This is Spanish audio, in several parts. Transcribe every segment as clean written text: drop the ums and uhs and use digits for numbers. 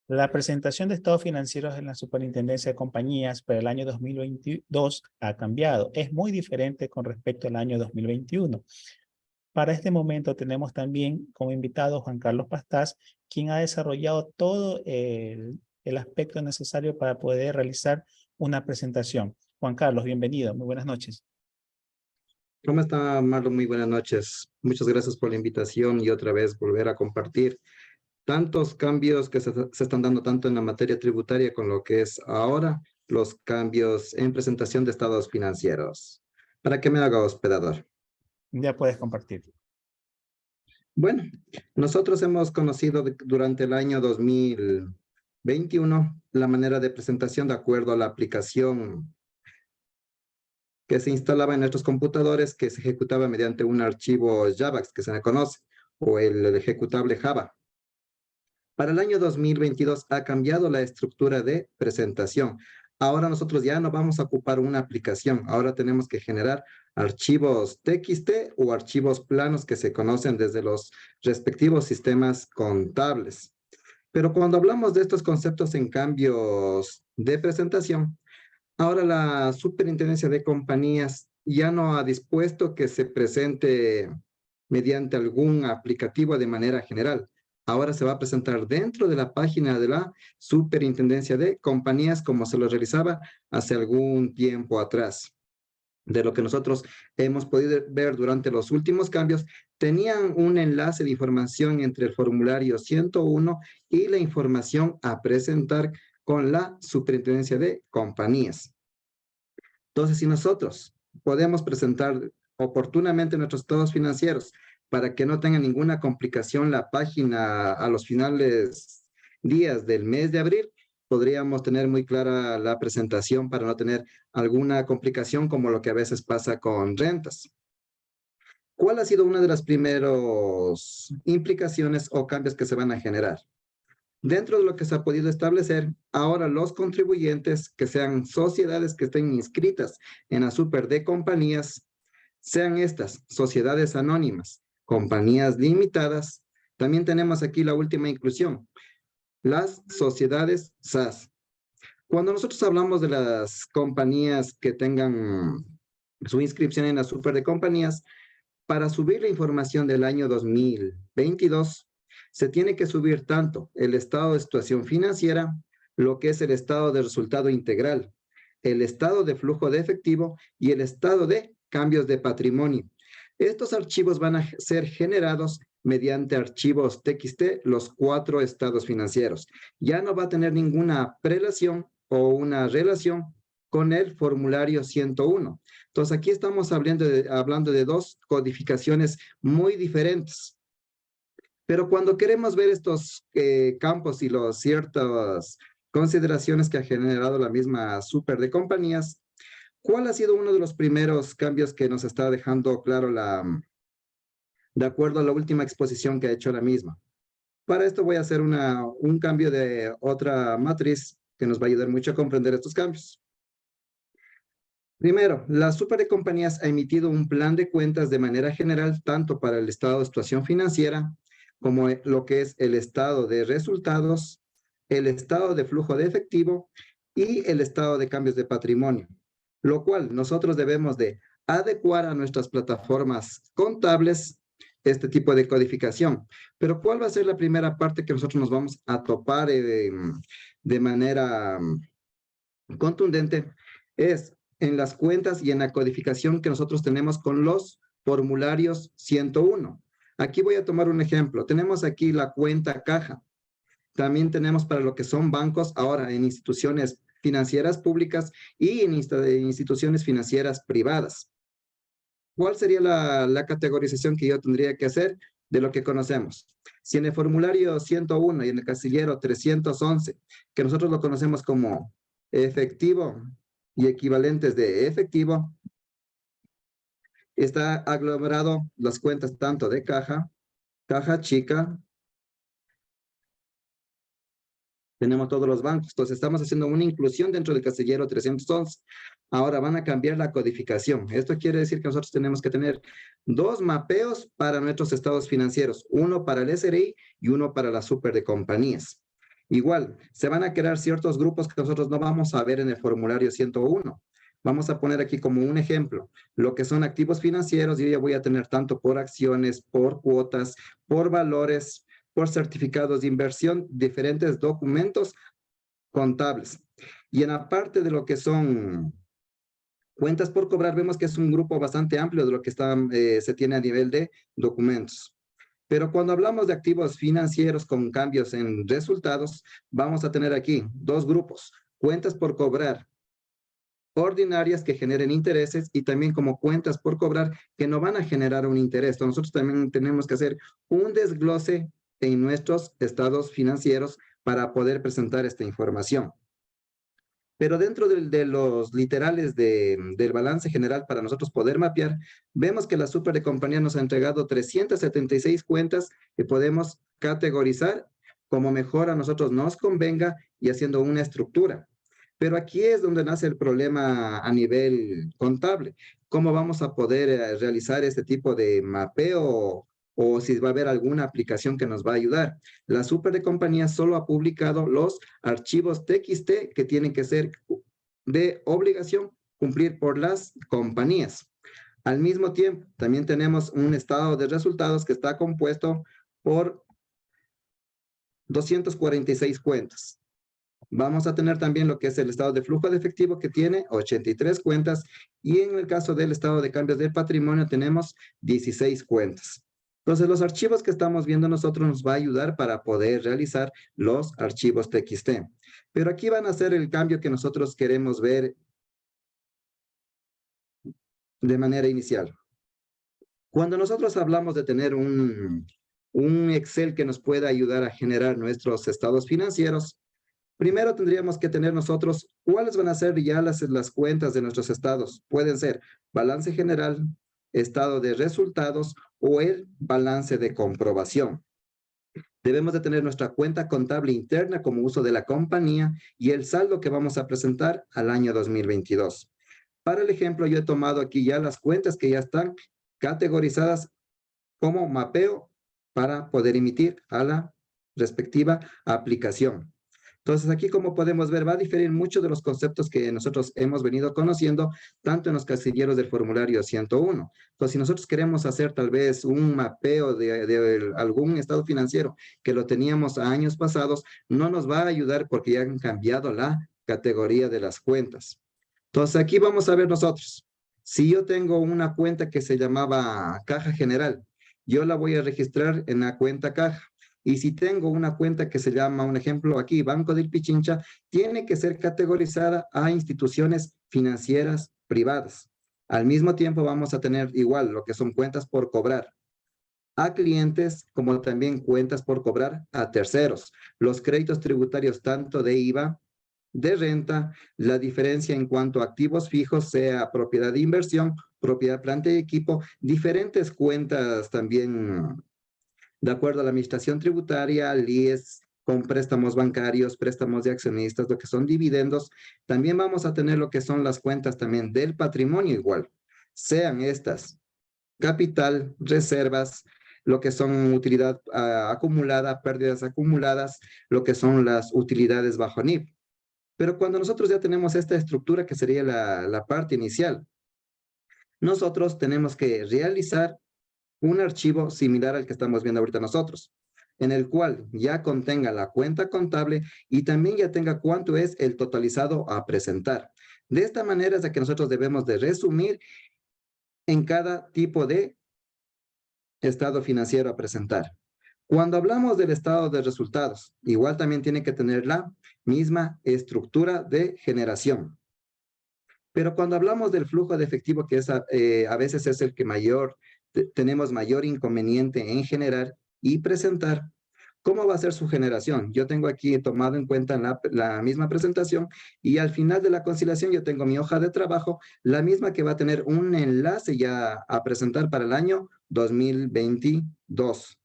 La presentación de estados financieros en la Superintendencia de Compañías para el año 2022 ha cambiado. Es muy diferente con respecto al año 2021. Para este momento tenemos también como invitado Juan Carlos Pastás, quien ha desarrollado todo el aspecto necesario para poder realizar una presentación. Juan Carlos, bienvenido. Muy buenas noches. ¿Cómo está, Marlon? Muy buenas noches. Muchas gracias por la invitación y otra vez volver a compartir tantos cambios que se están dando tanto en la materia tributaria con lo que es ahora los cambios en presentación de estados financieros. ¿Para qué me haga hospedador? Ya puedes compartir. Bueno, nosotros hemos conocido durante el año 2021 la manera de presentación de acuerdo a la aplicación que se instalaba en nuestros computadores, que se ejecutaba mediante un archivo JAVAX, que se le conoce, o el ejecutable Java. Para el año 2022 ha cambiado la estructura de presentación. Ahora nosotros ya no vamos a ocupar una aplicación, ahora tenemos que generar archivos TXT o archivos planos que se conocen desde los respectivos sistemas contables. Pero cuando hablamos de estos conceptos en cambios de presentación, ahora la Superintendencia de Compañías ya no ha dispuesto que se presente mediante algún aplicativo de manera general. Ahora se va a presentar dentro de la página de la Superintendencia de Compañías como se lo realizaba hace algún tiempo atrás. De lo que nosotros hemos podido ver durante los últimos cambios, tenían un enlace de información entre el formulario 101 y la información a presentar con la Superintendencia de Compañías. Entonces, si nosotros podemos presentar oportunamente nuestros estados financieros para que no tenga ninguna complicación la página a los finales días del mes de abril, podríamos tener muy clara la presentación para no tener alguna complicación como lo que a veces pasa con rentas. ¿Cuál ha sido una de las primeras implicaciones o cambios que se van a generar? Dentro de lo que se ha podido establecer, ahora los contribuyentes que sean sociedades que estén inscritas en la super de compañías, sean estas sociedades anónimas, compañías limitadas, también tenemos aquí la última inclusión, las sociedades SAS. Cuando nosotros hablamos de las compañías que tengan su inscripción en la super de compañías, para subir la información del año 2022, se tiene que subir tanto el estado de situación financiera, lo que es el estado de resultado integral, el estado de flujo de efectivo y el estado de cambios de patrimonio. Estos archivos van a ser generados mediante archivos TXT, los 4 estados financieros. Ya no va a tener ninguna prelación o una relación con el formulario 101. Entonces, aquí estamos hablando de dos codificaciones muy diferentes. Pero cuando queremos ver estos campos y las ciertas consideraciones que ha generado la misma super de compañías, ¿cuál ha sido uno de los primeros cambios que nos está dejando claro de acuerdo a la última exposición que ha hecho la misma? Para esto voy a hacer un cambio de otra matriz que nos va a ayudar mucho a comprender estos cambios. Primero, la super de compañías ha emitido un plan de cuentas de manera general, tanto para el estado de situación financiera, como lo que es el estado de resultados, el estado de flujo de efectivo y el estado de cambios de patrimonio, lo cual nosotros debemos de adecuar a nuestras plataformas contables este tipo de codificación. Pero ¿cuál va a ser la primera parte que nosotros nos vamos a topar de manera contundente? Es en las cuentas y en la codificación que nosotros tenemos con los formularios 101. Aquí voy a tomar un ejemplo. Tenemos aquí la cuenta caja. También tenemos para lo que son bancos ahora en instituciones financieras públicas y en instituciones financieras privadas. ¿Cuál sería la categorización que yo tendría que hacer de lo que conocemos? Si en el formulario 101 y en el casillero 311, que nosotros lo conocemos como efectivo y equivalentes de efectivo, está aglomerado las cuentas tanto de caja, caja chica, tenemos todos los bancos. Entonces estamos haciendo una inclusión dentro del casillero 311. Ahora van a cambiar la codificación. Esto quiere decir que nosotros tenemos que tener dos mapeos para nuestros estados financieros, uno para el SRI y uno para la super de compañías. Igual, se van a crear ciertos grupos que nosotros no vamos a ver en el formulario 101. Vamos a poner aquí como un ejemplo, lo que son activos financieros, yo ya voy a tener tanto por acciones, por cuotas, por valores, por certificados de inversión, diferentes documentos contables. Y en la parte de lo que son cuentas por cobrar, vemos que es un grupo bastante amplio de lo que se tiene a nivel de documentos. Pero cuando hablamos de activos financieros con cambios en resultados, vamos a tener aquí dos grupos, cuentas por cobrar ordinarias que generen intereses y también como cuentas por cobrar que no van a generar un interés. Entonces, nosotros también tenemos que hacer un desglose en nuestros estados financieros para poder presentar esta información. Pero dentro de los literales del balance general para nosotros poder mapear, vemos que la super de compañía nos ha entregado 376 cuentas que podemos categorizar como mejor a nosotros nos convenga y haciendo una estructura. Pero aquí es donde nace el problema a nivel contable. ¿Cómo vamos a poder realizar este tipo de mapeo o si va a haber alguna aplicación que nos va a ayudar? La super de compañía solo ha publicado los archivos TXT que tienen que ser de obligación cumplir por las compañías. Al mismo tiempo, también tenemos un estado de resultados que está compuesto por 246 cuentas. Vamos a tener también lo que es el estado de flujo de efectivo que tiene 83 cuentas y en el caso del estado de cambios del patrimonio tenemos 16 cuentas. Entonces, los archivos que estamos viendo nosotros nos va a ayudar para poder realizar los archivos TXT. Pero aquí van a ser el cambio que nosotros queremos ver de manera inicial. Cuando nosotros hablamos de tener un Excel que nos pueda ayudar a generar nuestros estados financieros, primero tendríamos que tener nosotros cuáles van a ser ya las cuentas de nuestros estados. Pueden ser balance general, estado de resultados o el balance de comprobación. Debemos de tener nuestra cuenta contable interna como uso de la compañía y el saldo que vamos a presentar al año 2022. Para el ejemplo, yo he tomado aquí ya las cuentas que ya están categorizadas como mapeo para poder emitir a la respectiva aplicación. Entonces, aquí como podemos ver, va a diferir mucho de los conceptos que nosotros hemos venido conociendo, tanto en los casilleros del formulario 101. Entonces, si nosotros queremos hacer tal vez un mapeo de algún estado financiero que lo teníamos a años pasados, no nos va a ayudar porque ya han cambiado la categoría de las cuentas. Entonces, aquí vamos a ver nosotros. Si yo tengo una cuenta que se llamaba Caja General, yo la voy a registrar en la cuenta Caja. Y si tengo una cuenta que se llama, un ejemplo aquí, Banco del Pichincha, tiene que ser categorizada a instituciones financieras privadas. Al mismo tiempo vamos a tener igual lo que son cuentas por cobrar a clientes, como también cuentas por cobrar a terceros. Los créditos tributarios tanto de IVA, de renta, la diferencia en cuanto a activos fijos, sea propiedad de inversión, propiedad, planta y equipo, diferentes cuentas también de acuerdo a la administración tributaria, LIES, con préstamos bancarios, préstamos de accionistas, lo que son dividendos. También vamos a tener lo que son las cuentas también del patrimonio igual, sean estas capital, reservas, lo que son utilidad acumulada, pérdidas acumuladas, lo que son las utilidades bajo NIF. Pero cuando nosotros ya tenemos esta estructura que sería la parte inicial, nosotros tenemos que realizar un archivo similar al que estamos viendo ahorita nosotros, en el cual ya contenga la cuenta contable y también ya tenga cuánto es el totalizado a presentar. De esta manera es de que nosotros debemos de resumir en cada tipo de estado financiero a presentar. Cuando hablamos del estado de resultados, igual también tiene que tener la misma estructura de generación. Pero cuando hablamos del flujo de efectivo, que es a veces es el que tenemos mayor inconveniente en generar y presentar, ¿cómo va a ser su generación? Yo tengo aquí tomado en cuenta la misma presentación y al final de la conciliación yo tengo mi hoja de trabajo, la misma que va a tener un enlace ya a presentar para el año 2022.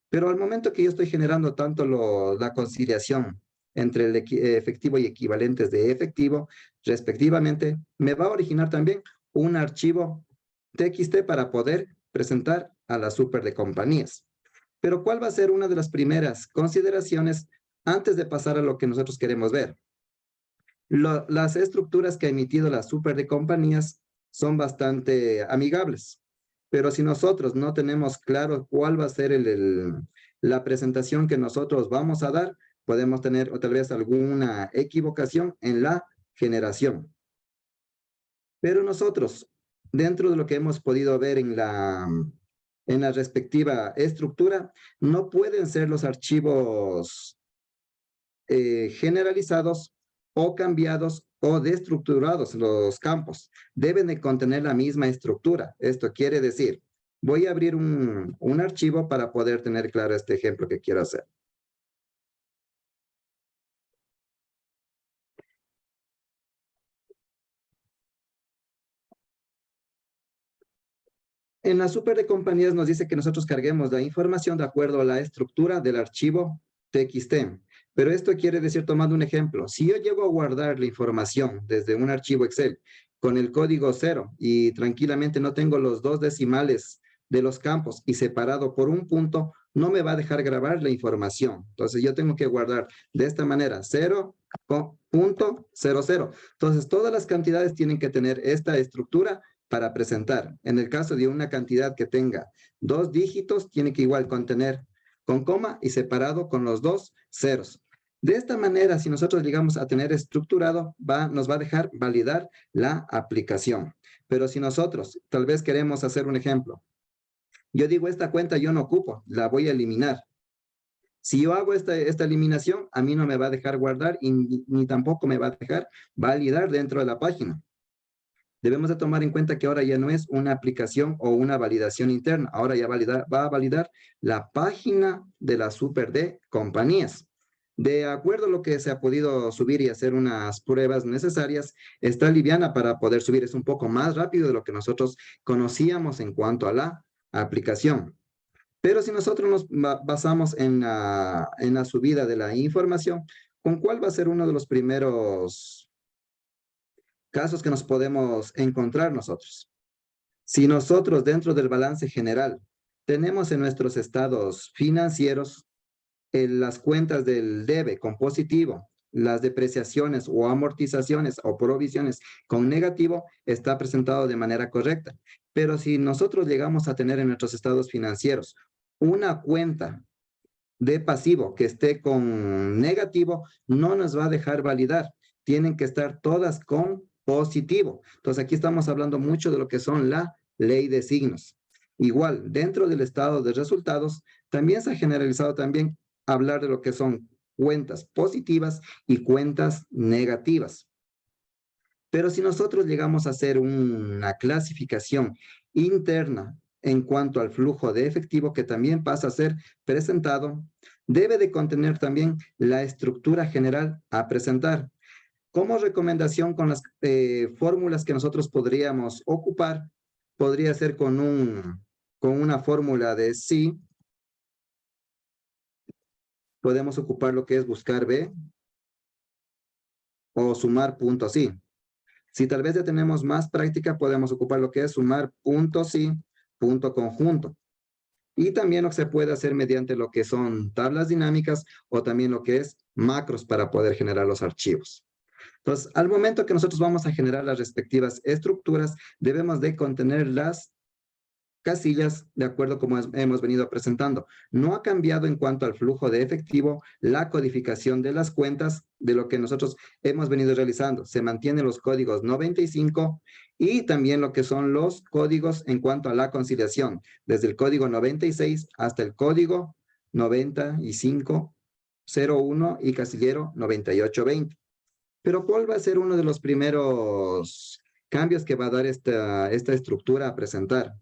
Pero al momento que yo estoy generando tanto la conciliación entre el efectivo y equivalentes de efectivo, respectivamente, me va a originar también un archivo TXT para poder presentar a la super de compañías. Pero ¿cuál va a ser una de las primeras consideraciones antes de pasar a lo que nosotros queremos ver. Las estructuras que ha emitido la super de compañías son bastante amigables, pero si nosotros no tenemos claro cuál va a ser la presentación que nosotros vamos a dar, podemos tener o tal vez alguna equivocación en la generación. Pero nosotros, dentro de lo que hemos podido ver en la respectiva estructura, no pueden ser los archivos generalizados o cambiados o destructurados los campos. Deben de contener la misma estructura. Esto quiere decir, voy a abrir un archivo para poder tener claro este ejemplo que quiero hacer. En la super de compañías nos dice que nosotros carguemos la información de acuerdo a la estructura del archivo TXT. Pero esto quiere decir, tomando un ejemplo, si yo llego a guardar la información desde un archivo Excel con el código 0 y tranquilamente no tengo los 2 decimales de los campos y separado por un punto, no me va a dejar grabar la información. Entonces yo tengo que guardar de esta manera 0.00. Entonces todas las cantidades tienen que tener esta estructura para presentar. En el caso de una cantidad que tenga 2 dígitos, tiene que igual contener con coma y separado con los 2 ceros. De esta manera, si nosotros llegamos a tener estructurado, nos va a dejar validar la aplicación. Pero si nosotros tal vez queremos hacer un ejemplo, yo digo, esta cuenta yo no ocupo, la voy a eliminar. Si yo hago esta eliminación, a mí no me va a dejar guardar y ni tampoco me va a dejar validar dentro de la página. Debemos de tomar en cuenta que ahora ya no es una aplicación o una validación interna, ahora ya va a validar la página de la super de compañías. De acuerdo a lo que se ha podido subir y hacer unas pruebas necesarias, está liviana para poder subir, es un poco más rápido de lo que nosotros conocíamos en cuanto a la aplicación. Pero si nosotros nos basamos en la subida de la información, ¿con cuál va a ser uno de los primeros casos que nos podemos encontrar nosotros? Si nosotros dentro del balance general tenemos en nuestros estados financieros las cuentas del debe con positivo, las depreciaciones o amortizaciones o provisiones con negativo, está presentado de manera correcta. Pero si nosotros llegamos a tener en nuestros estados financieros una cuenta de pasivo que esté con negativo, no nos va a dejar validar. Tienen que estar todas con positivo. Entonces aquí estamos hablando mucho de lo que son la ley de signos. Igual, dentro del estado de resultados, también se ha generalizado también hablar de lo que son cuentas positivas y cuentas negativas. Pero si nosotros llegamos a hacer una clasificación interna en cuanto al flujo de efectivo, que también pasa a ser presentado, debe de contener también la estructura general a presentar. Como recomendación con las fórmulas que nosotros podríamos ocupar, podría ser con una fórmula de sí. Podemos ocupar lo que es buscar B o sumar punto sí. Si tal vez ya tenemos más práctica, podemos ocupar lo que es sumar punto sí, punto conjunto. Y también lo que se puede hacer mediante lo que son tablas dinámicas o también lo que es macros para poder generar los archivos. Entonces, al momento que nosotros vamos a generar las respectivas estructuras, debemos de contener las casillas de acuerdo como hemos venido presentando. No ha cambiado en cuanto al flujo de efectivo, la codificación de las cuentas de lo que nosotros hemos venido realizando. Se mantienen los códigos 95 y también lo que son los códigos en cuanto a la conciliación, desde el código 96 hasta el código 9501 y casillero 9820. Pero ¿cuál va a ser uno de los primeros cambios que va a dar esta estructura a presentar?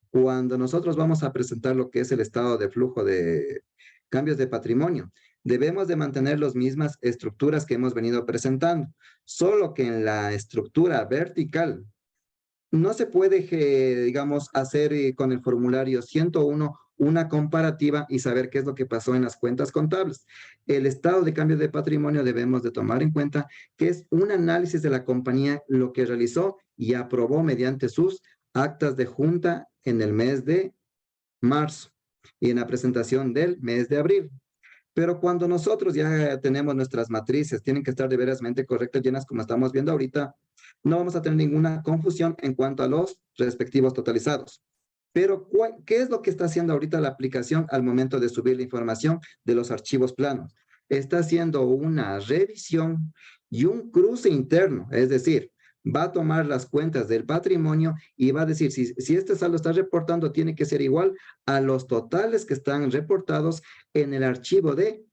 Cuando nosotros vamos a presentar lo que es el estado de flujo de cambios de patrimonio, debemos de mantener las mismas estructuras que hemos venido presentando, solo que en la estructura vertical no se puede, digamos, hacer con el formulario 101 una comparativa y saber qué es lo que pasó en las cuentas contables. El estado de cambio de patrimonio debemos de tomar en cuenta que es un análisis de la compañía lo que realizó y aprobó mediante sus actas de junta en el mes de marzo y en la presentación del mes de abril. Pero cuando nosotros ya tenemos nuestras matrices, tienen que estar de verazmente correctas, llenas como estamos viendo ahorita, no vamos a tener ninguna confusión en cuanto a los respectivos totalizados. Pero, ¿qué es lo que está haciendo ahorita la aplicación al momento de subir la información de los archivos planos? Está haciendo una revisión y un cruce interno, es decir, va a tomar las cuentas del patrimonio y va a decir, si este saldo está reportando, tiene que ser igual a los totales que están reportados en el archivo de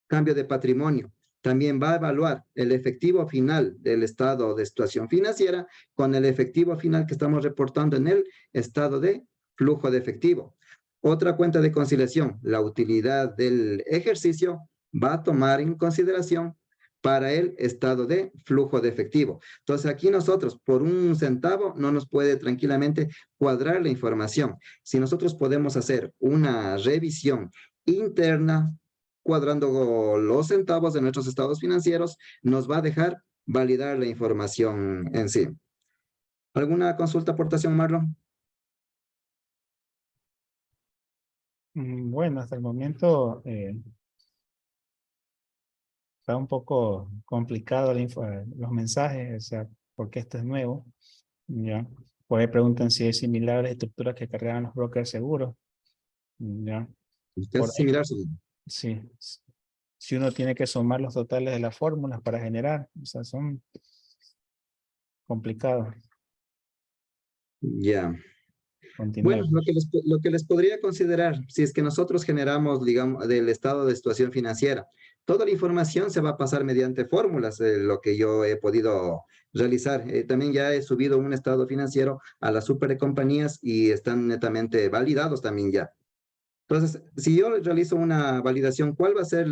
cambio de patrimonio. También va a evaluar el efectivo final del estado de situación financiera con el efectivo final que estamos reportando en el estado de flujo de efectivo. Otra cuenta de conciliación, la utilidad del ejercicio va a tomar en consideración para el estado de flujo de efectivo. Entonces aquí nosotros por 1 centavo no nos puede tranquilamente cuadrar la información. Si nosotros podemos hacer una revisión interna cuadrando los centavos de nuestros estados financieros, nos va a dejar validar la información en sí. ¿Alguna consulta, aportación, Marlon? Bueno, hasta el momento está un poco complicado los mensajes, o sea, porque esto es nuevo. ¿Ya? Por ahí preguntan si es similar a las estructuras que cargaban los brokers seguros. ¿Ya? Por Es ahí, similar. sí. Si uno tiene que sumar los totales de las fórmulas para generar, o sea, son complicados. Ya. Bueno, Continuemos. lo que les podría considerar, si es que nosotros generamos, digamos, del estado de situación financiera, toda la información se va a pasar mediante fórmulas, lo que yo he podido realizar. También ya he subido un estado financiero a las supercompañías y están netamente validados también ya. Entonces, si yo realizo una validación, ¿cuál va a ser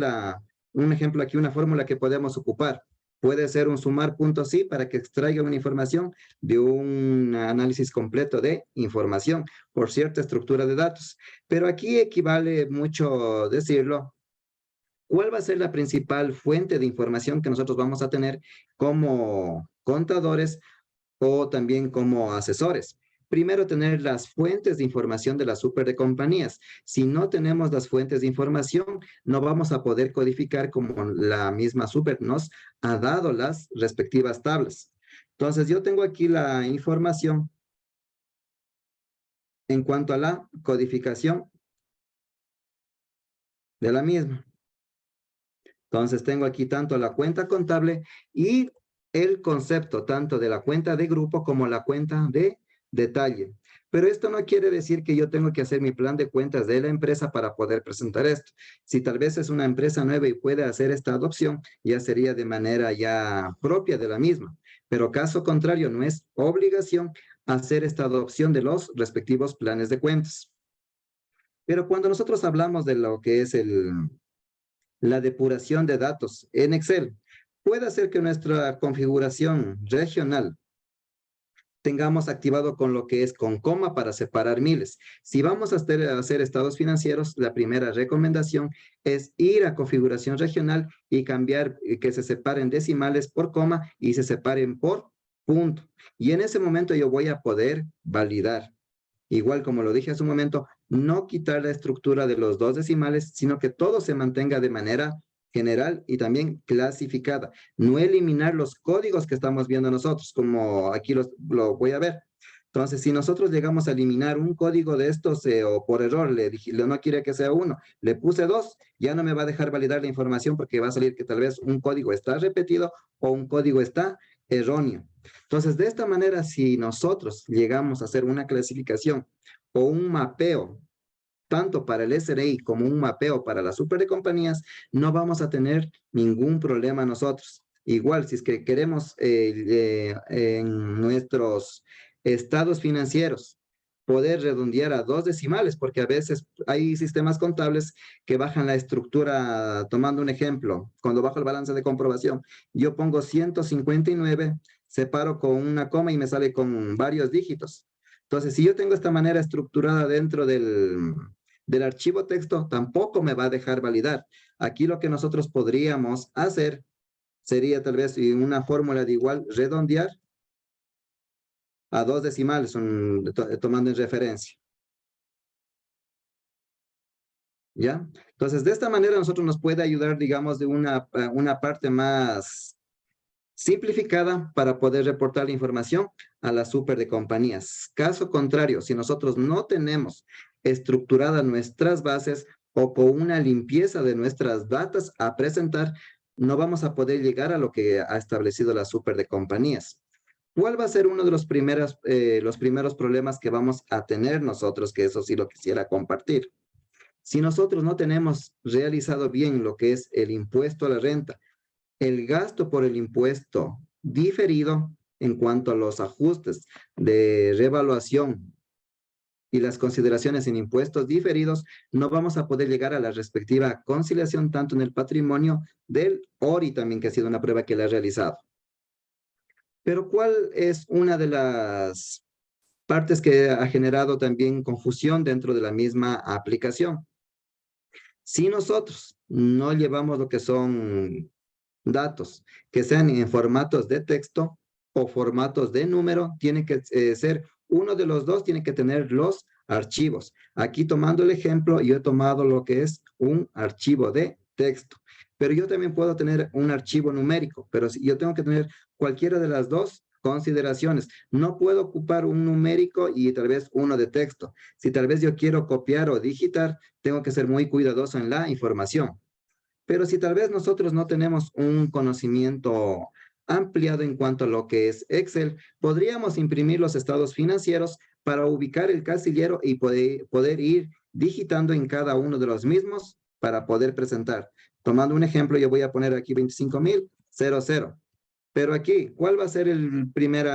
un ejemplo aquí, una fórmula que podemos ocupar? Puede ser un sumar punto sí para que extraiga una información de un análisis completo de información por cierta estructura de datos. Pero aquí equivale mucho decirlo, ¿cuál va a ser la principal fuente de información que nosotros vamos a tener como contadores o también como asesores? Primero, tener las fuentes de información de las super de compañías. Si no tenemos las fuentes de información, no vamos a poder codificar como la misma super nos ha dado las respectivas tablas. Entonces, yo tengo aquí la información en cuanto a la codificación de la misma. Entonces, tengo aquí tanto la cuenta contable y el concepto tanto de la cuenta de grupo como la cuenta de detalle. Pero esto no quiere decir que yo tengo que hacer mi plan de cuentas de la empresa para poder presentar esto. Si tal vez es una empresa nueva y puede hacer esta adopción, ya sería de manera ya propia de la misma. Pero caso contrario, no es obligación hacer esta adopción de los respectivos planes de cuentas. Pero cuando nosotros hablamos de lo que es la depuración de datos en Excel, puede hacer que nuestra configuración regional tengamos activado con lo que es con coma para separar miles. Si vamos a hacer estados financieros, la primera recomendación es ir a configuración regional y cambiar que se separen decimales por coma y se separen por punto. Y en ese momento yo voy a poder validar. Igual como lo dije hace un momento, no quitar la estructura de los 2 decimales, sino que todo se mantenga de manera general y también clasificada. No eliminar los códigos que estamos viendo nosotros, como aquí lo voy a ver. Entonces, si nosotros llegamos a eliminar un código de estos o por error le dije, no quiere que sea 1, le puse 2, ya no me va a dejar validar la información porque va a salir que tal vez un código está repetido o un código está erróneo. Entonces, de esta manera, si nosotros llegamos a hacer una clasificación o un mapeo, tanto para el SRI como un mapeo para las super de compañías, no vamos a tener ningún problema nosotros. Igual, si es que queremos en nuestros estados financieros poder redondear a 2 decimales, porque a veces hay sistemas contables que bajan la estructura, tomando un ejemplo, cuando bajo el balance de comprobación, yo pongo 159, separo con una coma y me sale con varios dígitos. Entonces, si yo tengo esta manera estructurada dentro del archivo texto, tampoco me va a dejar validar. Aquí lo que nosotros podríamos hacer sería tal vez una fórmula de igual redondear a 2 decimales, tomando en referencia. ¿ya? Entonces, de esta manera nosotros nos puede ayudar, digamos, de una parte más simplificada para poder reportar la información a la super de compañías. Caso contrario, si nosotros no tenemos estructuradas nuestras bases o con una limpieza de nuestras datas a presentar, no vamos a poder llegar a lo que ha establecido la super de compañías. ¿Cuál va a ser uno de los primeros problemas que vamos a tener nosotros? Que eso sí lo quisiera compartir. Si nosotros no tenemos realizado bien lo que es el impuesto a la renta, el gasto por el impuesto diferido en cuanto a los ajustes de revaluación y las consideraciones en impuestos diferidos, no vamos a poder llegar a la respectiva conciliación tanto en el patrimonio del ORI también, que ha sido una prueba que le ha realizado. Pero ¿cuál es una de las partes que ha generado también confusión dentro de la misma aplicación? Si nosotros no llevamos lo que son datos que sean en formatos de texto o formatos de número, tiene que ser uno de los dos, tiene que tener los archivos. Aquí tomando el ejemplo, yo he tomado lo que es un archivo de texto, pero yo también puedo tener un archivo numérico, pero si yo tengo que tener cualquiera de las dos consideraciones. No puedo ocupar un numérico y tal vez uno de texto. Si tal vez yo quiero copiar o digitar, tengo que ser muy cuidadoso en la información. Pero si tal vez nosotros no tenemos un conocimiento ampliado en cuanto a lo que es Excel, podríamos imprimir los estados financieros para ubicar el casillero y poder ir digitando en cada uno de los mismos para poder presentar. Tomando un ejemplo, yo voy a poner aquí 25,000. Pero aquí, ¿cuál va a ser el primer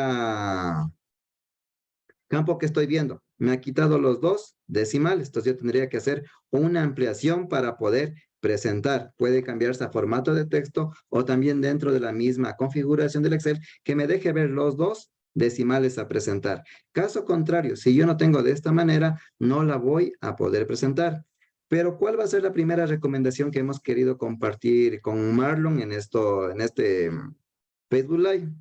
campo que estoy viendo? Me ha quitado los dos decimales, entonces yo tendría que hacer una ampliación para poder presentar. Puede cambiarse a formato de texto o también dentro de la misma configuración del Excel que me deje ver los dos decimales a presentar. Caso contrario, si yo no tengo de esta manera, no la voy a poder presentar. Pero ¿cuál va a ser la primera recomendación que hemos querido compartir con Marlon en este Facebook Live?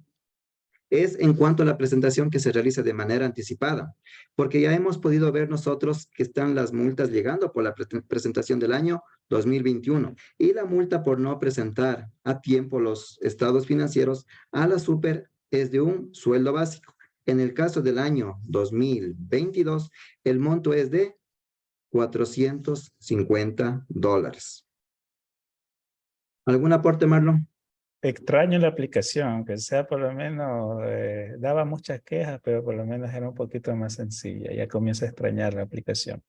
Es en cuanto a la presentación que se realiza de manera anticipada, porque ya hemos podido ver nosotros que están las multas llegando por la presentación del año 2021 y la multa por no presentar a tiempo los estados financieros a la super es de un sueldo básico. En el caso del año 2022, el monto es de $450. ¿Algún aporte, Marlon? Extraño la aplicación, aunque sea por lo menos, daba muchas quejas, pero por lo menos era un poquito más sencilla. Ya comienzo a extrañar la aplicación.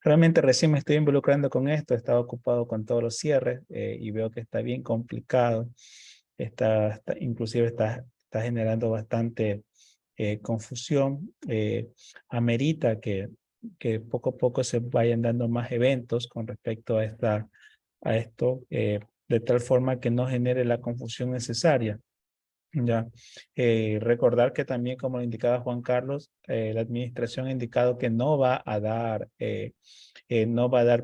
Realmente recién me estoy involucrando con esto, he estado ocupado con todos los cierres y veo que está bien complicado. Inclusive está generando bastante confusión. Amerita que poco a poco se vayan dando más eventos con respecto a esto. De tal forma que no genere la confusión necesaria. Ya. Recordar que también, como lo indicaba Juan Carlos, la administración ha indicado que no va a dar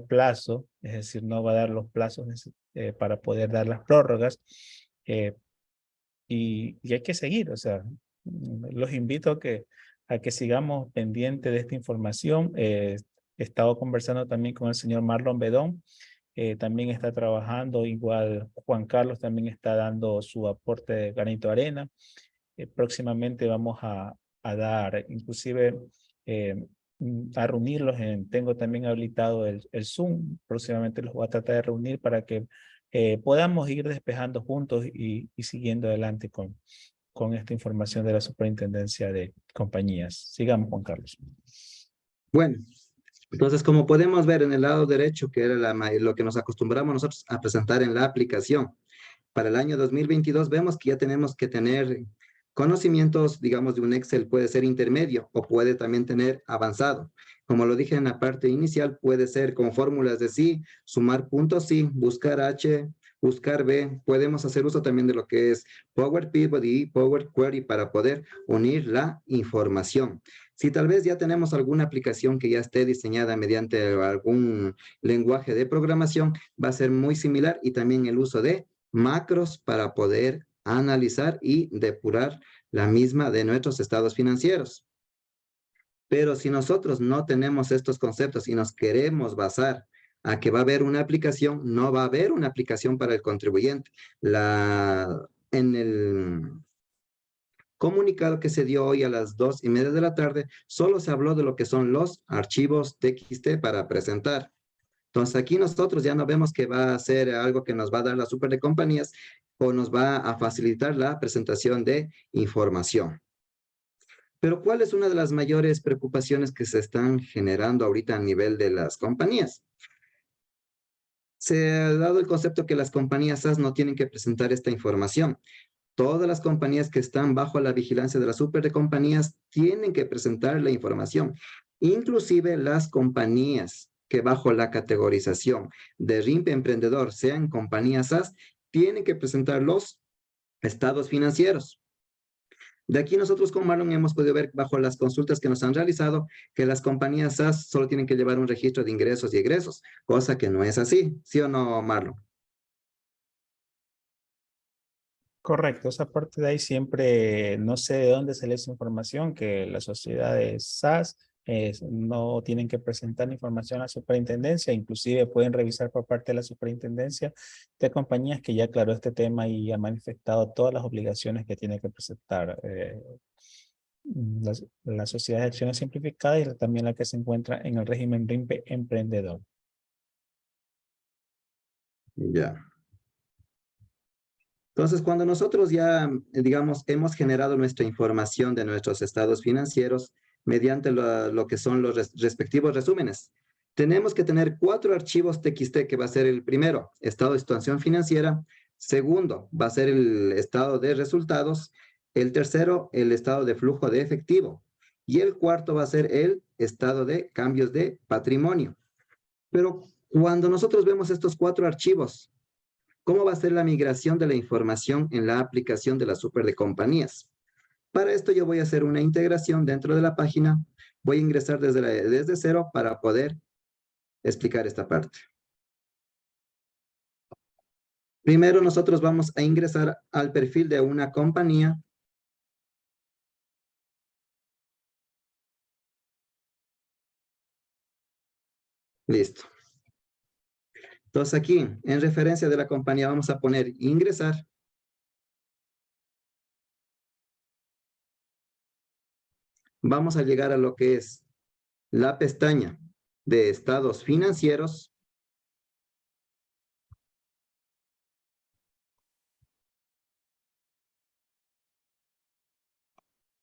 plazo, es decir, no va a dar los plazos para poder dar las prórrogas, eh, y hay que seguir, o sea, los invito a que sigamos pendientes de esta información. He estado conversando también con el señor Marlon Bedón, también está trabajando, igual Juan Carlos también está dando su aporte de granito de arena. Próximamente vamos a dar, inclusive a reunirlos, tengo también habilitado el Zoom, próximamente los voy a tratar de reunir para que podamos ir despejando juntos y siguiendo adelante con esta información de la Superintendencia de Compañías. Sigamos, Juan Carlos. Bueno, entonces, como podemos ver en el lado derecho, que era lo que nos acostumbramos nosotros a presentar en la aplicación, para el año 2022 vemos que ya tenemos que tener conocimientos, digamos, de un Excel, puede ser intermedio o puede también tener avanzado. Como lo dije en la parte inicial, puede ser con fórmulas de sí, sumar puntos sí, buscar H, buscar B. Podemos hacer uso también de lo que es Power Pivot y Power Query para poder unir la información. Si tal vez ya tenemos alguna aplicación que ya esté diseñada mediante algún lenguaje de programación, va a ser muy similar, y también el uso de macros para poder analizar y depurar la misma de nuestros estados financieros. Pero si nosotros no tenemos estos conceptos y nos queremos basar a que va a haber una aplicación, no va a haber una aplicación para el contribuyente. En el comunicado que se dio hoy a las 2:30 de la tarde, solo se habló de lo que son los archivos TXT para presentar. Entonces aquí nosotros ya no vemos que va a ser algo que nos va a dar la super de compañías o nos va a facilitar la presentación de información. Pero ¿cuál es una de las mayores preocupaciones que se están generando ahorita a nivel de las compañías? Se ha dado el concepto que las compañías SaaS no tienen que presentar esta información. Todas las compañías que están bajo la vigilancia de la super de compañías tienen que presentar la información. Inclusive las compañías que bajo la categorización de RIMP Emprendedor sean compañías SaaS, tienen que presentar los estados financieros. De aquí nosotros con Marlon hemos podido ver bajo las consultas que nos han realizado que las compañías SaaS solo tienen que llevar un registro de ingresos y egresos, cosa que no es así, ¿sí o no, Marlon? Correcto, esa parte de ahí siempre, no sé de dónde sale esa información, que las sociedades SAS no tienen que presentar información a la superintendencia, inclusive pueden revisar por parte de la superintendencia de compañías que ya aclaró este tema y ha manifestado todas las obligaciones que tiene que presentar la sociedad de acciones simplificadas y también la que se encuentra en el régimen RIMPE emprendedor. Ya. Entonces, cuando nosotros ya, digamos, hemos generado nuestra información de nuestros estados financieros mediante lo que son los respectivos resúmenes, tenemos que tener 4 archivos TXT, que va a ser el primero, estado de situación financiera; segundo, va a ser el estado de resultados; el tercero, el estado de flujo de efectivo; y el cuarto va a ser el estado de cambios de patrimonio. Pero cuando nosotros vemos estos 4 archivos, ¿cómo va a ser la migración de la información en la aplicación de la super de compañías? Para esto yo voy a hacer una integración dentro de la página. Voy a ingresar desde cero para poder explicar esta parte. Primero nosotros vamos a ingresar al perfil de una compañía. Listo. Entonces aquí, en referencia de la compañía, vamos a poner ingresar. Vamos a llegar a lo que es la pestaña de estados financieros.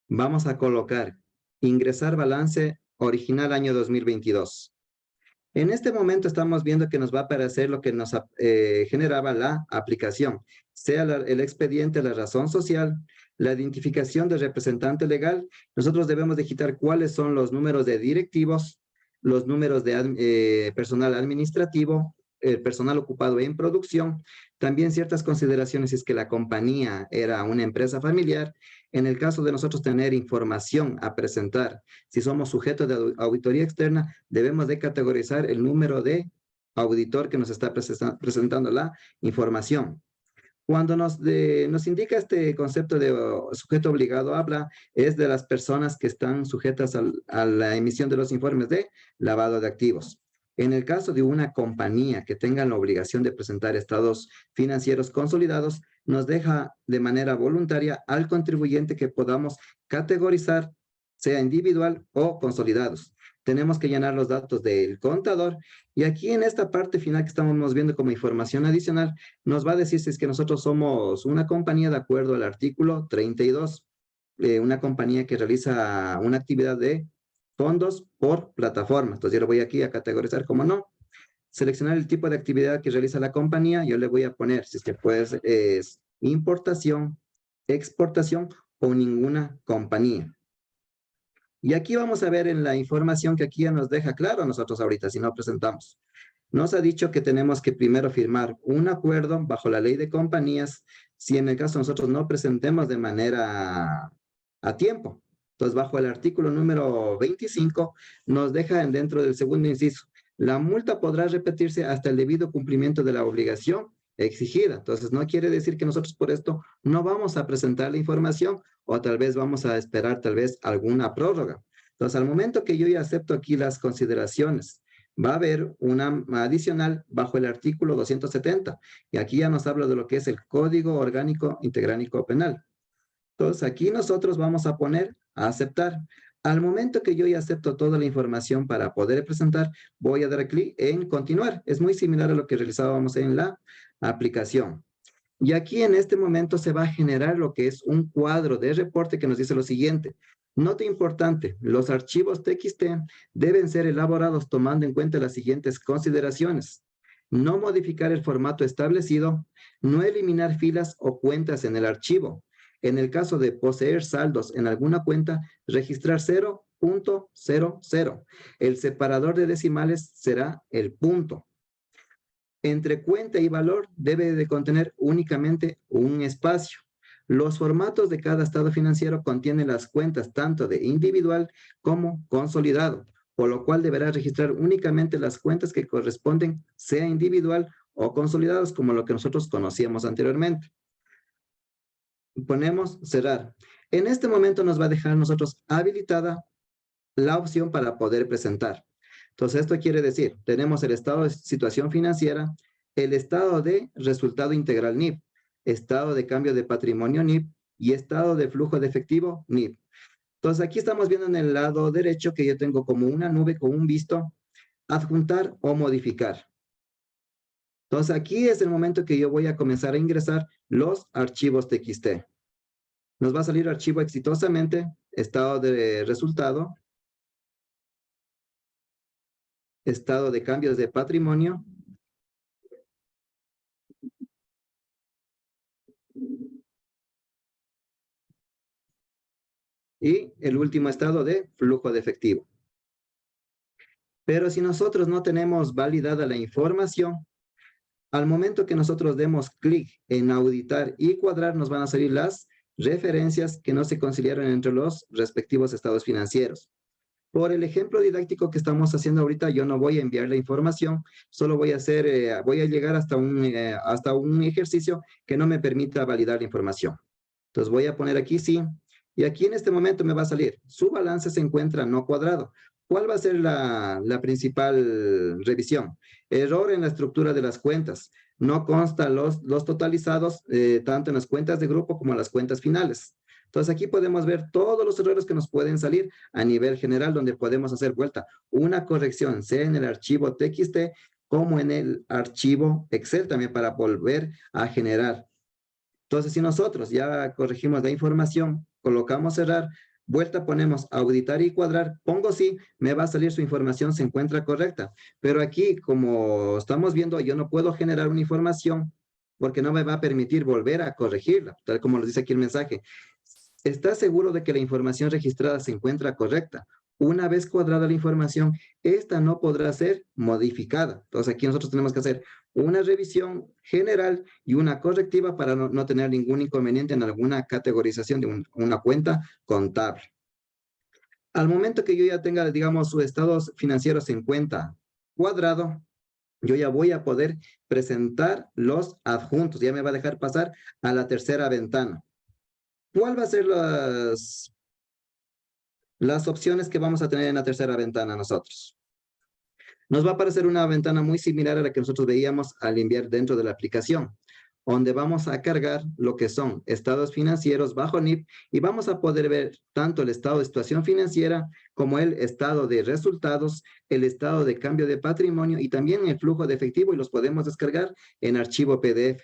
Vamos a colocar ingresar balance original año 2022. En este momento estamos viendo que nos va a aparecer lo que nos generaba la aplicación, sea el expediente, la razón social, la identificación del representante legal. Nosotros debemos digitar cuáles son los números de directivos, los números de personal administrativo, personal ocupado en producción, también ciertas consideraciones si es que la compañía era una empresa familiar. En el caso de nosotros tener información a presentar, si somos sujetos de auditoría externa, debemos de categorizar el número de auditor que nos está presentando la información. Cuando nos indica este concepto de sujeto obligado, habla es de las personas que están sujetas a la emisión de los informes de lavado de activos. En el caso de una compañía que tenga la obligación de presentar estados financieros consolidados, nos deja de manera voluntaria al contribuyente que podamos categorizar, sea individual o consolidados. Tenemos que llenar los datos del contador y aquí en esta parte final que estamos viendo como información adicional, nos va a decir si es que nosotros somos una compañía de acuerdo al artículo 32, una compañía que realiza una actividad de fondos por plataforma. Entonces yo le voy aquí a categorizar como no. Seleccionar el tipo de actividad que realiza la compañía, yo le voy a poner si es que pues es importación, exportación o ninguna compañía. Y aquí vamos a ver en la información que aquí ya nos deja claro a nosotros ahorita, si no presentamos. Nos ha dicho que tenemos que primero firmar un acuerdo bajo la ley de compañías, si en el caso nosotros no presentemos de manera a tiempo. Entonces, bajo el artículo número 25, nos deja dentro del segundo inciso, la multa podrá repetirse hasta el debido cumplimiento de la obligación exigida. Entonces, no quiere decir que nosotros por esto no vamos a presentar la información o tal vez vamos a esperar tal vez alguna prórroga. Entonces, al momento que yo ya acepto aquí las consideraciones va a haber una adicional bajo el artículo 270. Y aquí ya nos habla de lo que es el Código Orgánico Integránico Penal. Entonces, aquí nosotros vamos a poner a aceptar. Al momento que yo ya acepto toda la información para poder presentar, voy a dar clic en continuar. Es muy similar a lo que realizábamos en la aplicación. Y aquí en este momento se va a generar lo que es un cuadro de reporte que nos dice lo siguiente. Nota importante, los archivos TXT deben ser elaborados tomando en cuenta las siguientes consideraciones. No modificar el formato establecido, no eliminar filas o cuentas en el archivo. En el caso de poseer saldos en alguna cuenta, registrar 0.00. El separador de decimales será el punto. Entre cuenta y valor debe de contener únicamente un espacio. Los formatos de cada estado financiero contienen las cuentas tanto de individual como consolidado, por lo cual deberá registrar únicamente las cuentas que corresponden, sea individual o consolidados, como lo que nosotros conocíamos anteriormente. Ponemos cerrar. En este momento nos va a dejar a nosotros habilitada la opción para poder presentar. Entonces, esto quiere decir, tenemos el estado de situación financiera, el estado de resultado integral NIP, estado de cambio de patrimonio NIP y estado de flujo de efectivo NIP. Entonces, aquí estamos viendo en el lado derecho que yo tengo como una nube con un visto, adjuntar o modificar. Entonces, aquí es el momento que yo voy a comenzar a ingresar los archivos TXT. Nos va a salir archivo exitosamente, estado de resultado, estado de cambios de patrimonio, y el último estado de flujo de efectivo. Pero si nosotros no tenemos validada la información, al momento que nosotros demos clic en auditar y cuadrar, nos van a salir las referencias que no se conciliaron entre los respectivos estados financieros. Por el ejemplo didáctico que estamos haciendo ahorita, yo no voy a enviar la información, solo voy a llegar hasta un ejercicio que no me permita validar la información. Entonces voy a poner aquí sí, y aquí en este momento me va a salir, su balance se encuentra no cuadrado. ¿Cuál va a ser la principal revisión? Error en la estructura de las cuentas. No constan los totalizados, tanto en las cuentas de grupo como en las cuentas finales. Entonces aquí podemos ver todos los errores que nos pueden salir a nivel general, donde podemos hacer vuelta una corrección, sea en el archivo TXT como en el archivo Excel también para volver a generar. Entonces, si nosotros ya corregimos la información, colocamos cerrar, vuelta ponemos auditar y cuadrar, pongo sí, me va a salir su información, se encuentra correcta. Pero aquí, como estamos viendo, yo no puedo generar una información porque no me va a permitir volver a corregirla, tal como lo dice aquí el mensaje. ¿Está seguro de que la información registrada se encuentra correcta? Una vez cuadrada la información, esta no podrá ser modificada. Entonces, aquí nosotros tenemos que hacer una revisión general y una correctiva para no tener ningún inconveniente en alguna categorización de una cuenta contable. Al momento que yo ya tenga, digamos, sus estados financieros en cuenta cuadrado, yo ya voy a poder presentar los adjuntos. Ya me va a dejar pasar a la tercera ventana. ¿Cuál va a ser las opciones que vamos a tener en la tercera ventana nosotros? Nos va a aparecer una ventana muy similar a la que nosotros veíamos al enviar dentro de la aplicación, donde vamos a cargar lo que son estados financieros bajo NIP y vamos a poder ver tanto el estado de situación financiera como el estado de resultados, el estado de cambio de patrimonio y también el flujo de efectivo, y los podemos descargar en archivo PDF.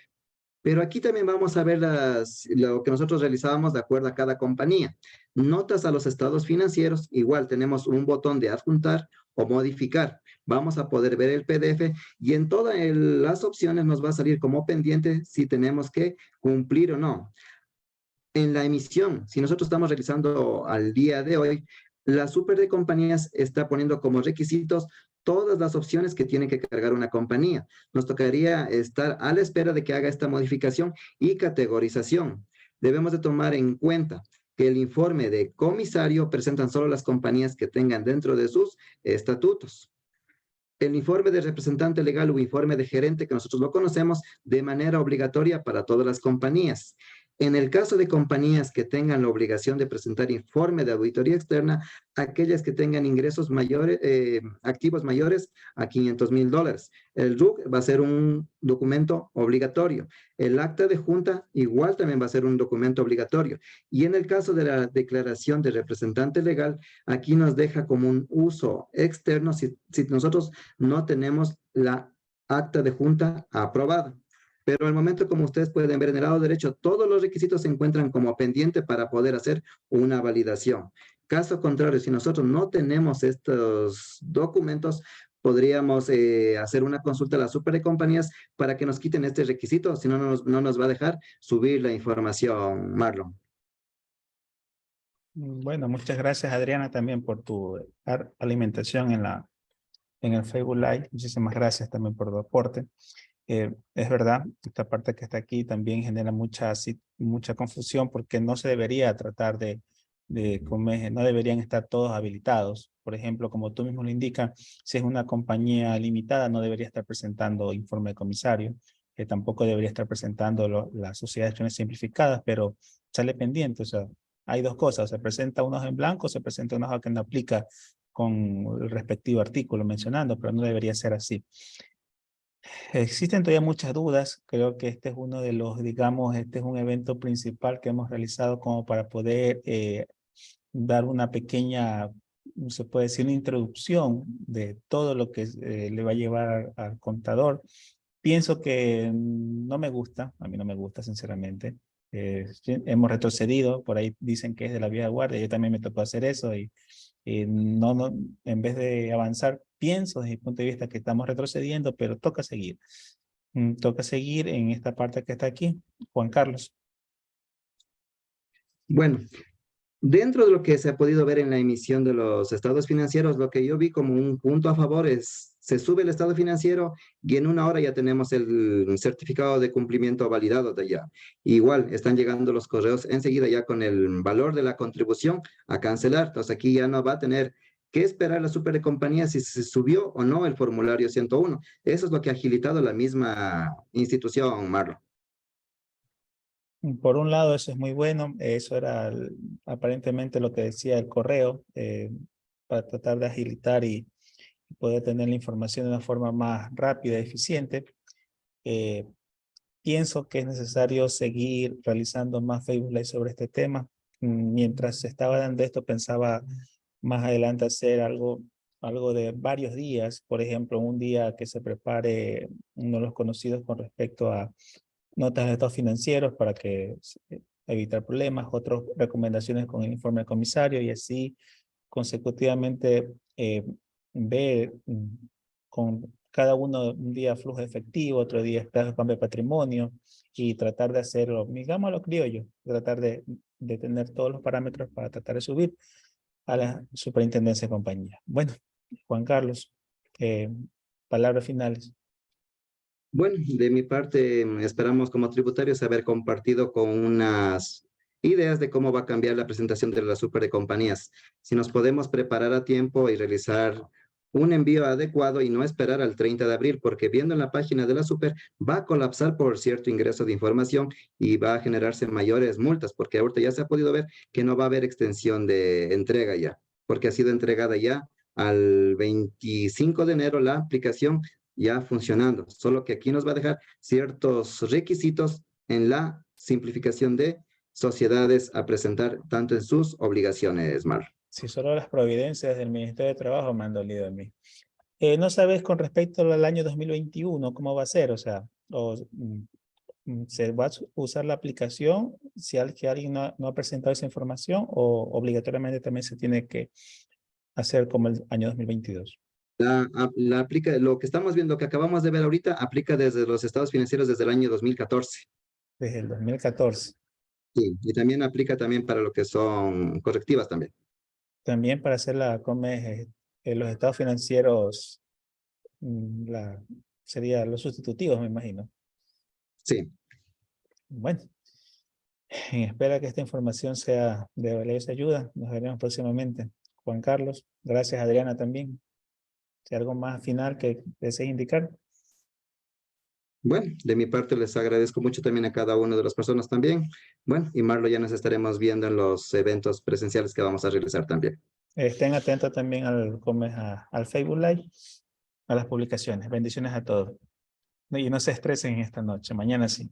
Pero aquí también vamos a ver lo que nosotros realizábamos de acuerdo a cada compañía. Notas a los estados financieros, igual tenemos un botón de adjuntar o modificar. Vamos a poder ver el PDF y en todas las opciones nos va a salir como pendiente si tenemos que cumplir o no. En la emisión, si nosotros estamos realizando al día de hoy, la super de compañías está poniendo como requisitos todas las opciones que tiene que cargar una compañía. Nos tocaría estar a la espera de que haga esta modificación y categorización. Debemos de tomar en cuenta que el informe de comisario presentan solo las compañías que tengan dentro de sus estatutos. El informe de representante legal o informe de gerente, que nosotros lo conocemos, de manera obligatoria para todas las compañías. En el caso de compañías que tengan la obligación de presentar informe de auditoría externa, aquellas que tengan ingresos mayores, activos mayores a $500,000. El RUC va a ser un documento obligatorio. El acta de junta igual también va a ser un documento obligatorio. Y en el caso de la declaración de representante legal, aquí nos deja como un uso externo si nosotros no tenemos la acta de junta aprobada. Pero al momento, como ustedes pueden ver en el lado derecho, todos los requisitos se encuentran como pendiente para poder hacer una validación. Caso contrario, si nosotros no tenemos estos documentos, podríamos hacer una consulta a las supercompañías para que nos quiten este requisito, si no, no nos va a dejar subir la información, Marlon. Bueno, muchas gracias, Adriana, también por tu alimentación en el Facebook Live. Muchísimas gracias también por tu aporte. Es verdad, esta parte que está aquí también genera mucha confusión porque no se debería tratar no deberían estar todos habilitados. Por ejemplo, como tú mismo lo indicas, si es una compañía limitada, no debería estar presentando informe de comisario, que tampoco debería estar presentando las sociedades de acciones simplificadas, pero sale pendiente. O sea, hay dos cosas: se presenta una hoja en blanco, se presenta una hoja que no aplica con el respectivo artículo mencionando, pero no debería ser así. Existen todavía muchas dudas. Creo que este es uno de los, digamos, este es un evento principal que hemos realizado como para poder dar una pequeña, se puede decir, una introducción de todo lo que le va a llevar al contador. Pienso que no me gusta, a mí no me gusta sinceramente. Sí, hemos retrocedido, por ahí dicen que es de la vieja guardia, yo también me tocó hacer eso y no, en vez de avanzar, pienso desde mi punto de vista que estamos retrocediendo, pero toca seguir. Toca seguir en esta parte que está aquí. Juan Carlos. Bueno, dentro de lo que se ha podido ver en la emisión de los estados financieros, lo que yo vi como un punto a favor es, se sube el estado financiero y en una hora ya tenemos el certificado de cumplimiento validado de allá. Igual, están llegando los correos enseguida ya con el valor de la contribución a cancelar. Entonces aquí ya no va a tener que esperar la supercompañía si se subió o no el formulario 101. Eso es lo que ha agilitado la misma institución, Marlon. Por un lado, eso es muy bueno. Eso era aparentemente lo que decía el correo, para tratar de agilitar y poder tener la información de una forma más rápida y eficiente. Eh, Pienso que es necesario seguir realizando más Facebook Live sobre este tema. Mientras se estaba dando esto, pensaba más adelante hacer algo de varios días. Por ejemplo, un día que se prepare uno de los conocidos con respecto a notas de estados financieros para que evitar problemas, otras recomendaciones con el informe del comisario y así consecutivamente ver con cada uno un día flujo efectivo, otro día estado de cambio de patrimonio y tratar de hacerlo, digamos a lo criollo, tratar de tener todos los parámetros para tratar de subir a la superintendencia de compañía. Bueno, Juan Carlos, palabras finales. Bueno, de mi parte, esperamos como tributarios haber compartido con unas ideas de cómo va a cambiar la presentación de las super de compañías. Si nos podemos preparar a tiempo y realizar un envío adecuado y no esperar al 30 de abril, porque viendo en la página de la super va a colapsar por cierto ingreso de información y va a generarse mayores multas, porque ahorita ya se ha podido ver que no va a haber extensión de entrega ya, porque ha sido entregada ya al 25 de enero la aplicación ya funcionando, solo que aquí nos va a dejar ciertos requisitos en la simplificación de sociedades a presentar tanto en sus obligaciones, Mar. Si solo las providencias del Ministerio de Trabajo me han dolido a mí. ¿No sabes con respecto al año 2021 cómo va a ser? O sea, ¿se va a usar la aplicación si alguien no ha presentado esa información o obligatoriamente también se tiene que hacer como el año 2022? La aplica, lo que estamos viendo, que acabamos de ver ahorita, aplica desde los estados financieros desde el año 2014. Desde el 2014. Sí, y también aplica también para lo que son correctivas también. También para hacer los estados financieros, sería los sustitutivos, me imagino. Sí. Bueno, en espera que esta información sea de valiosa ayuda, nos veremos próximamente. Juan Carlos, gracias Adriana también. Si algo más final que desees indicar. Bueno, de mi parte les agradezco mucho también a cada una de las personas también. Bueno, y Marlo, ya nos estaremos viendo en los eventos presenciales que vamos a realizar también. Estén atentos también al Facebook Live, a las publicaciones. Bendiciones a todos. Y no se estresen esta noche. Mañana sí.